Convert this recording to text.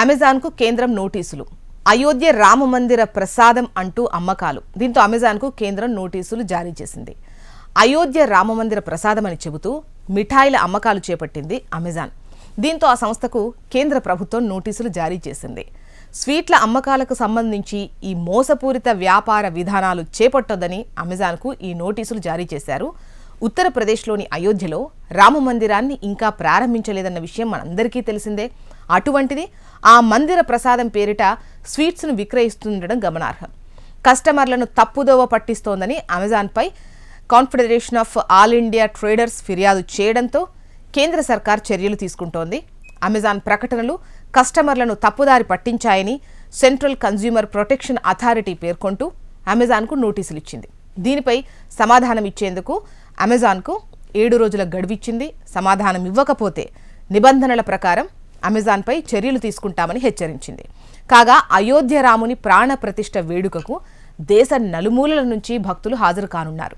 అమెజాన్కు కేంద్రం నోటీసులు. అయోధ్య రామమందిర ప్రసాదం అంటూ అమ్మకాలు. దీంతో అమెజాన్కు కేంద్రం నోటీసులు జారీ చేసింది. అయోధ్య రామమందిర ప్రసాదం అని చెబుతూ మిఠాయిల అమ్మకాలు చేపట్టింది అమెజాన్. దీంతో ఆ సంస్థకు కేంద్ర ప్రభుత్వం నోటీసులు జారీ చేసింది. స్వీట్ల అమ్మకాలకు సంబంధించి ఈ మోసపూరిత వ్యాపార విధానాలు చేపట్టొద్దని అమెజాన్కు ఈ నోటీసులు జారీ చేశారు. ఉత్తరప్రదేశ్లోని అయోధ్యలో రామమందిరాన్ని ఇంకా ప్రారంభించలేదన్న విషయం మనందరికీ తెలిసిందే. అటువంటిది ఆ మందిర ప్రసాదం పేరిట స్వీట్స్ను విక్రయిస్తుండడం గమనార్హం. కస్టమర్లను తప్పుదోవ పట్టిస్తోందని అమెజాన్పై confederation of all India traders ఫిర్యాదు చేయడంతో కేంద్ర సర్కార్ చర్యలు తీసుకుంటోంది. అమెజాన్ ప్రకటనలు కస్టమర్లను తప్పుదారి పట్టించాయని సెంట్రల్ కన్స్యూమర్ ప్రొటెక్షన్ అథారిటీ పేర్కొంటూ అమెజాన్కు నోటీసులు ఇచ్చింది. దీనిపై సమాధానం ఇచ్చేందుకు అమెజాన్కు 7 రోజుల గడువిచ్చింది. సమాధానం ఇవ్వకపోతే నిబంధనల ప్రకారం అమెజాన్పై చర్యలు తీసుకుంటామని హెచ్చరించింది. కాగా అయోధ్య రాముని ప్రాణ ప్రతిష్ఠ వేడుకకు దేశ నలుమూలల నుంచి భక్తులు హాజరు కానున్నారు.